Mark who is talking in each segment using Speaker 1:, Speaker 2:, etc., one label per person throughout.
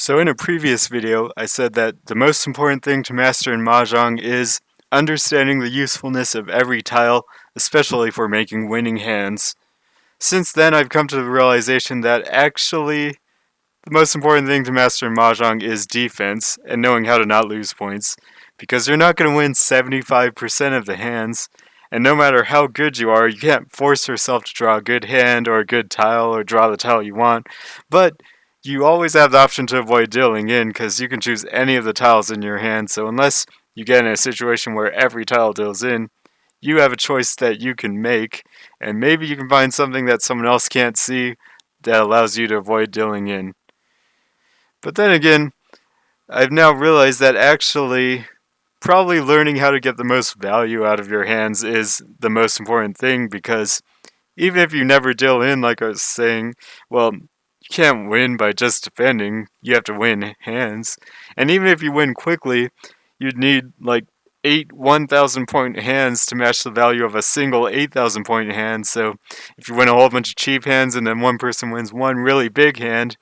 Speaker 1: So in a previous video, I said that the most important thing to master in Mahjong is understanding the usefulness of every tile, especially for making winning hands. Since then, I've come to the realization that actually the most important thing to master in Mahjong is defense and knowing how to not lose points, because you're not going to win 75% of the hands, and no matter how good you are, you can't force yourself to draw a good hand or a good tile or draw the tile you want, but you always have the option to avoid dealing in because you can choose any of the tiles in your hand, so unless you get in a situation where every tile deals in, you have a choice that you can make, and maybe you can find something that someone else can't see that allows you to avoid dealing in. But then again, I've now realized that actually probably learning how to get the most value out of your hands is the most important thing, because even if you never deal in, like I was saying, well, you can't win by just defending. You have to win hands. And even if you win quickly, you'd need like 8 1,000 point hands to match the value of a single 8,000 point hand. So if you win a whole bunch of cheap hands and then one person wins one really big hand,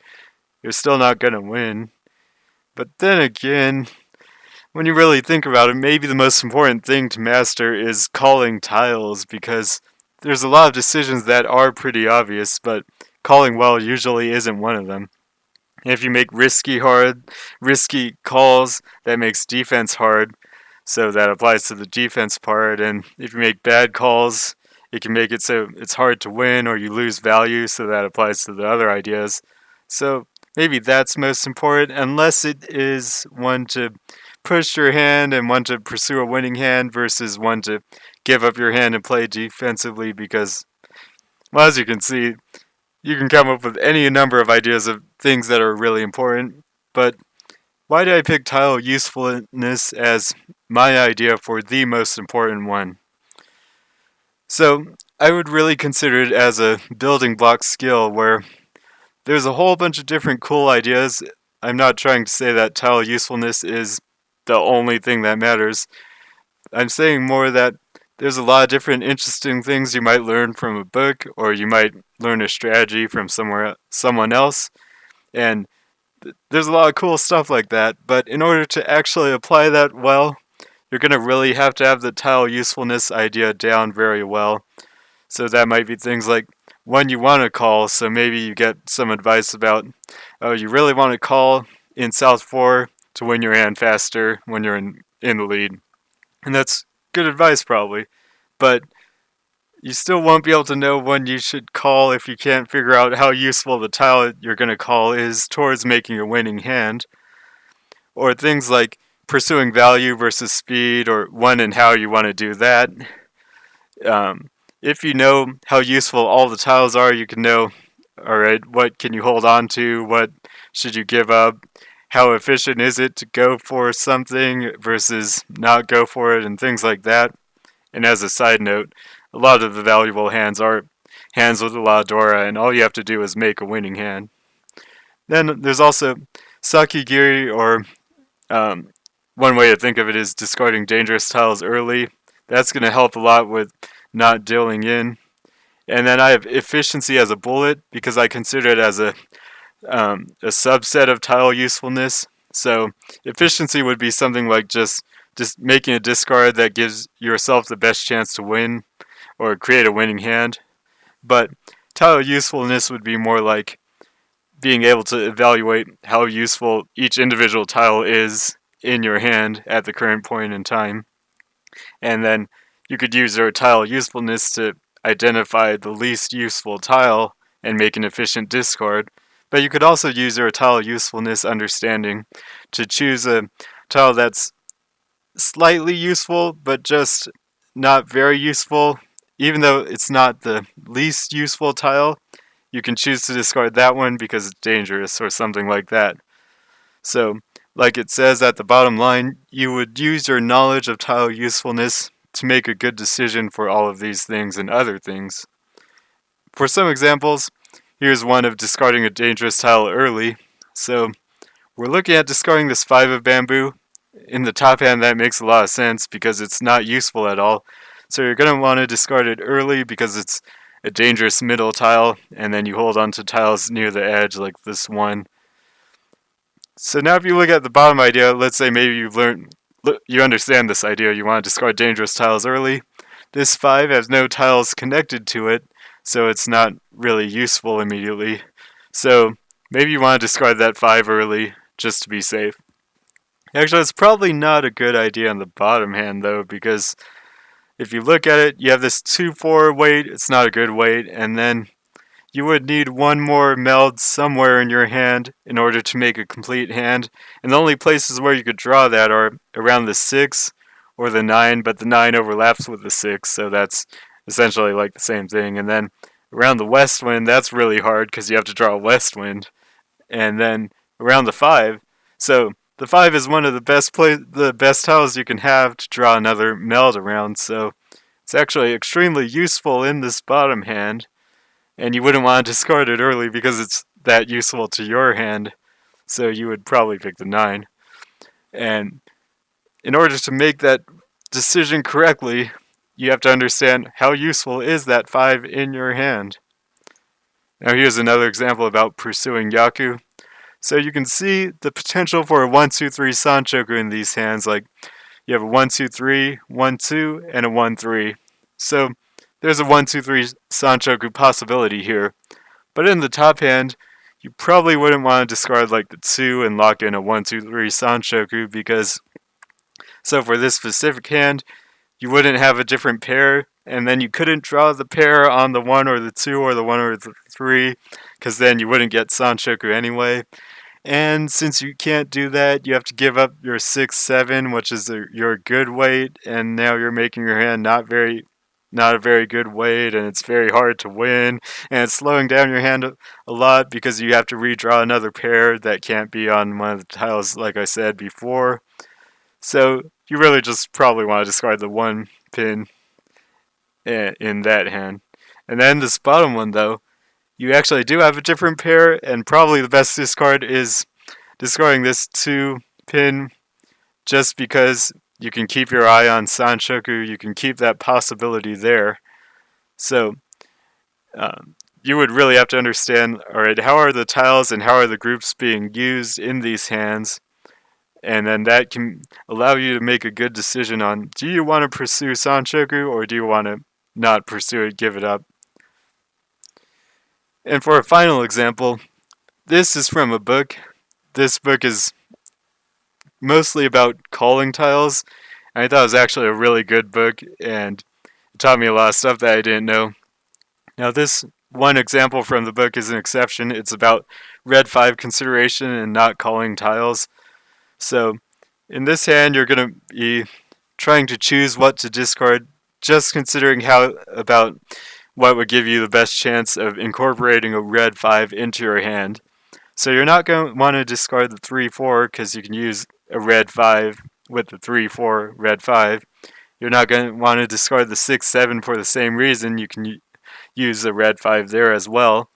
Speaker 1: you're still not going to win. But then again, when you really think about it, maybe the most important thing to master is calling tiles, because there's a lot of decisions that are pretty obvious, but calling well usually isn't one of them. If you make risky calls, that makes defense hard, so that applies to the defense part. And if you make bad calls, it can make it so it's hard to win or you lose value, so that applies to the other ideas. So maybe that's most important, unless it is one to push your hand and one to pursue a winning hand versus one to give up your hand and play defensively, because, well, as you can see, you can come up with any number of ideas of things that are really important. But why did I pick tile usefulness as my idea for the most important one? So I would really consider it as a building block skill where there's a whole bunch of different cool ideas. I'm not trying to say that tile usefulness is the only thing that matters. I'm saying more that there's a lot of different interesting things you might learn from a book, or you might learn a strategy from someone else, and there's a lot of cool stuff like that. But in order to actually apply that well, you're going to really have to have the tile usefulness idea down very well. So that might be things like when you want to call. So maybe you get some advice about, oh, you really want to call in South 4 to win your hand faster when you're in the lead. And that's good advice probably. But you still won't be able to know when you should call if you can't figure out how useful the tile you're going to call is towards making a winning hand. Or things like pursuing value versus speed, or when and how you want to do that. If you know how useful all the tiles are, you can know, alright, what can you hold on to, what should you give up, how efficient is it to go for something versus not go for it, and things like that. And as a side note, a lot of the valuable hands are hands with a La Dora, and all you have to do is make a winning hand. Then there's also Sakigiri, or one way to think of it is discarding dangerous tiles early. That's going to help a lot with not dealing in. And then I have efficiency as a bullet, because I consider it as a subset of tile usefulness. So efficiency would be something like just making a discard that gives yourself the best chance to win or create a winning hand. But tile usefulness would be more like being able to evaluate how useful each individual tile is in your hand at the current point in time. And then you could use your tile usefulness to identify the least useful tile and make an efficient discard. But you could also use your tile usefulness understanding to choose a tile that's slightly useful, but just not very useful. Even though it's not the least useful tile, you can choose to discard that one because it's dangerous or something like that. So, like it says at the bottom line, you would use your knowledge of tile usefulness to make a good decision for all of these things and other things. For some examples, here's one of discarding a dangerous tile early. So, we're looking at discarding this 5 of bamboo. In the top hand, that makes a lot of sense because it's not useful at all. So you're going to want to discard it early because it's a dangerous middle tile, and then you hold on to tiles near the edge like this one. So now if you look at the bottom idea, let's say maybe you understand this idea, you want to discard dangerous tiles early. This 5 has no tiles connected to it, so it's not really useful immediately. So maybe you want to discard that 5 early, just to be safe. Actually, it's probably not a good idea on the bottom hand, though, because if you look at it, you have this 2-4 weight, it's not a good weight, and then you would need one more meld somewhere in your hand in order to make a complete hand. And the only places where you could draw that are around the 6 or the 9, but the 9 overlaps with the 6, so that's essentially like the same thing. And then around the west wind, that's really hard because you have to draw a west wind. And then around the 5, so the 5 is one of the best tiles you can have to draw another meld around, so it's actually extremely useful in this bottom hand. And you wouldn't want to discard it early because it's that useful to your hand, so you would probably pick the 9. And in order to make that decision correctly, you have to understand how useful is that 5 in your hand. Now here's another example about pursuing yaku. So you can see the potential for a 1-2-3 sanchoku in these hands, like you have a 1-2-3, 1-2, and a 1-3. So there's a 1-2-3 sanchoku possibility here. But in the top hand, you probably wouldn't want to discard like the 2 and lock in a 1-2-3 sanchoku because, so for this specific hand, you wouldn't have a different pair, and then you couldn't draw the pair on the 1 or the 2 or the 1 or the 3, because then you wouldn't get sanchoku anyway. And since you can't do that, you have to give up your 6-7, which is your good weight, and now you're making your hand not a very good weight, and it's very hard to win, and it's slowing down your hand a lot because you have to redraw another pair that can't be on one of the tiles like I said before. So you really just probably want to discard the 1 pin in that hand. And then this bottom one though, you actually do have a different pair, and probably the best discard is discarding this 2 pin just because you can keep your eye on sanchoku, you can keep that possibility there. So you would really have to understand, alright, how are the tiles and how are the groups being used in these hands, and then that can allow you to make a good decision on, do you want to pursue sanchoku or do you want to not pursue it, give it up. And for a final example, this is from a book. This book is mostly about calling tiles. I thought it was actually a really good book, and it taught me a lot of stuff that I didn't know. Now this one example from the book is an exception. It's about red 5 consideration and not calling tiles. So in this hand, you're going to be trying to choose what to discard, just considering about what would give you the best chance of incorporating a red 5 into your hand. So you're not going to want to discard the 3-4 because you can use a red 5 with the 3-4 red 5. You're not going to want to discard the 6-7 for the same reason. You can use the red 5 there as well.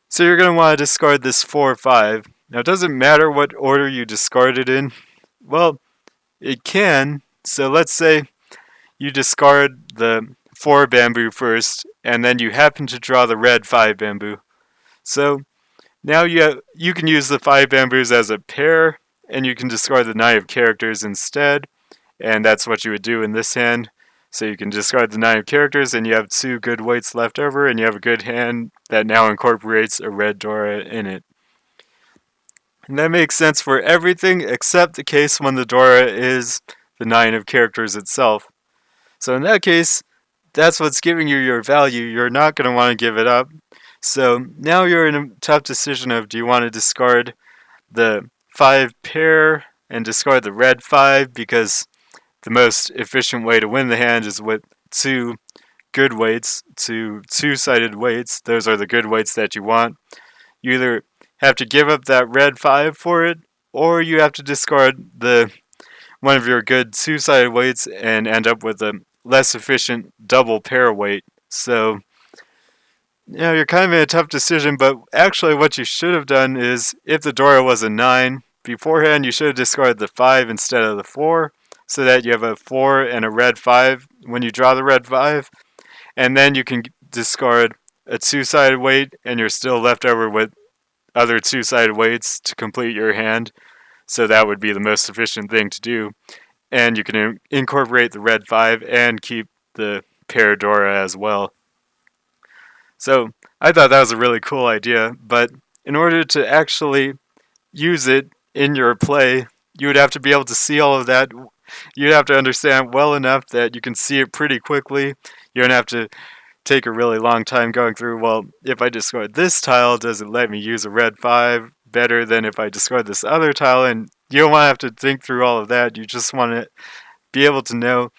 Speaker 1: So you're going to want to discard this 4-5. Now it doesn't matter what order you discard it in. Well, it can. So let's say you discard the 4 bamboo first, and then you happen to draw the red 5 bamboo. So now you can use the 5 bamboos as a pair, and you can discard the 9 of characters instead, and that's what you would do in this hand. So you can discard the 9 of characters, and you have 2 good weights left over, and you have a good hand that now incorporates a red Dora in it. And that makes sense for everything except the case when the Dora is the 9 of characters itself. So in that case, that's what's giving you your value. You're not going to want to give it up. So now you're in a tough decision of, do you want to discard the 5 pair and discard the red 5 because the most efficient way to win the hand is with 2 good weights, 2 two-sided weights. Those are the good weights that you want. You either have to give up that red 5 for it, or you have to discard one of your good 2-sided weights and end up with a less efficient double pair weight. So you're kind of in a tough decision, but actually what you should have done is, if the Dora was a 9, beforehand you should have discarded the 5 instead of the 4, so that you have a 4 and a red 5 when you draw the red 5, and then you can discard a 2-sided weight, and you're still left over with other 2-sided weights to complete your hand. So that would be the most efficient thing to do. And you can incorporate the red 5 and keep the Paradora as well. So I thought that was a really cool idea, but in order to actually use it in your play, you would have to be able to see all of that. You'd have to understand well enough that you can see it pretty quickly. You don't have to take a really long time going through, well, if I discard this tile, does it let me use a red 5 better than if I discard this other tile? And you don't want to have to think through all of that. You just want to be able to know,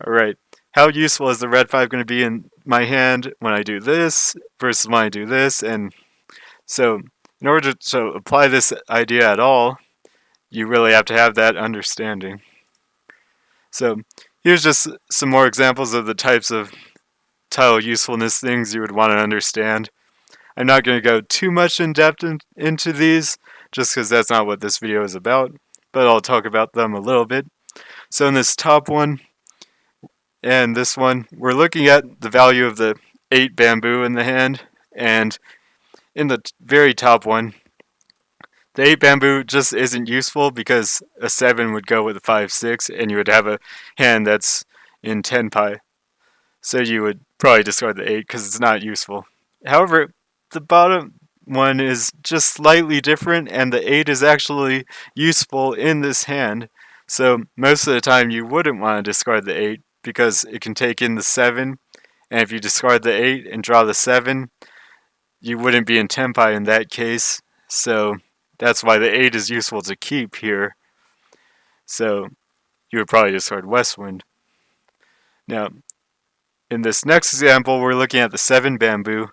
Speaker 1: all right, how useful is the red 5 going to be in my hand when I do this versus when I do this? And so in order to apply this idea at all, you really have to have that understanding. So here's just some more examples of the types of tile usefulness things you would want to understand. I'm not going to go too much in depth into these, just because that's not what this video is about, but I'll talk about them a little bit. So in this top one and this one, we're looking at the value of the 8 bamboo in the hand, and in the very top one, the 8 bamboo just isn't useful because a 7 would go with a 5-6, and you would have a hand that's in tenpai. So you would probably discard the 8 because it's not useful. However, the bottom one is just slightly different, and the 8 is actually useful in this hand. So most of the time you wouldn't want to discard the 8 because it can take in the 7, and if you discard the 8 and draw the 7, you wouldn't be in tenpai in that case. So that's why the 8 is useful to keep here. So you would probably discard West Wind. Now, in this next example, we're looking at the 7 bamboo.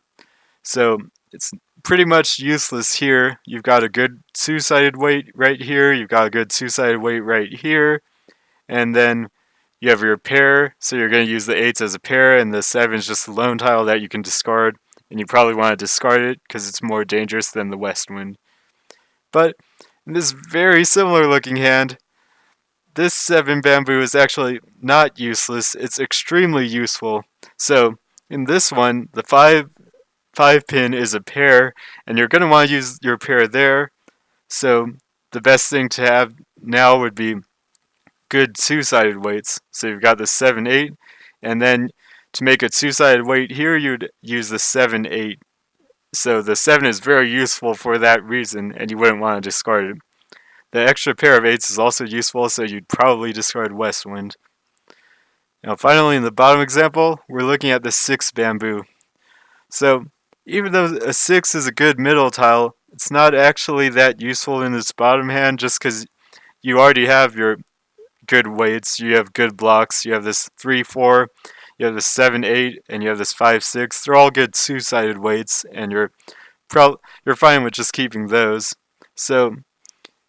Speaker 1: So it's pretty much useless here. You've got a good two-sided weight right here. You've got a good two-sided weight right here. And then you have your pair. So you're going to use the 8s as a pair. And the 7 is just a lone tile that you can discard. And you probably want to discard it because it's more dangerous than the West Wind. But in this very similar looking hand, this 7 bamboo is actually not useless. It's extremely useful. So in this one, the 5 pin is a pair, and you're going to want to use your pair there. So the best thing to have now would be good two-sided weights. So you've got the 7-8, and then to make a two-sided weight here, you'd use the 7-8. So the 7 is very useful for that reason, and you wouldn't want to discard it. The extra pair of 8s is also useful, so you'd probably discard West Wind. Now finally, in the bottom example, we're looking at the 6 bamboo. So even though a 6 is a good middle tile, it's not actually that useful in this bottom hand just because you already have your good weights, you have good blocks, you have this 3-4, you have this 7-8, and you have this 5-6. They're all good two-sided weights, and you're fine with just keeping those. So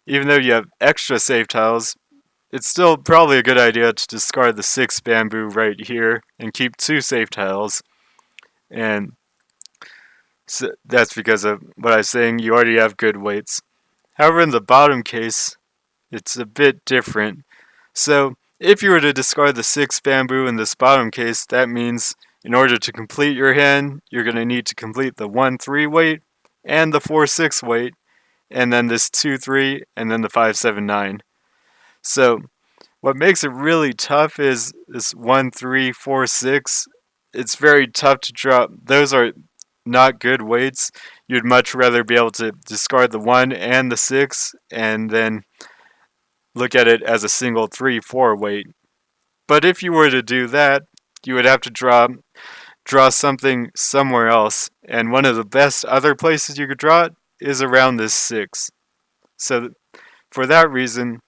Speaker 1: even though you have extra safe tiles, it's still probably a good idea to discard the 6 bamboo right here and keep 2 safe tiles. And so that's because of what I was saying, you already have good weights. However, in the bottom case, it's a bit different. So if you were to discard the 6 bamboo in this bottom case, that means in order to complete your hand, you're going to need to complete the 1-3 weight and the 4-6 weight, and then this 2-3, and then the 5-7-9. So what makes it really tough is this 1-3, 4-6. It's very tough to drop. Those are not good weights. You'd much rather be able to discard the 1 and the 6, and then look at it as a single 3-4 weight. But if you were to do that, you would have to draw something somewhere else, and one of the best other places you could draw it is around this 6. So for that reason,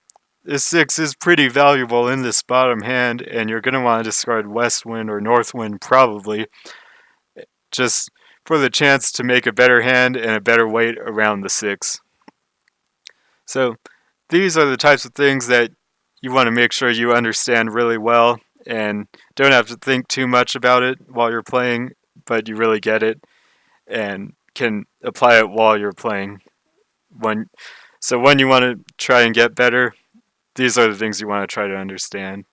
Speaker 1: this 6 is pretty valuable in this bottom hand, and you're going to want to discard West Wind or North Wind probably, just for the chance to make a better hand and a better weight around the 6. So these are the types of things that you want to make sure you understand really well and don't have to think too much about it while you're playing, but you really get it and can apply it while you're playing. So when you want to try and get better, these are the things you want to try to understand.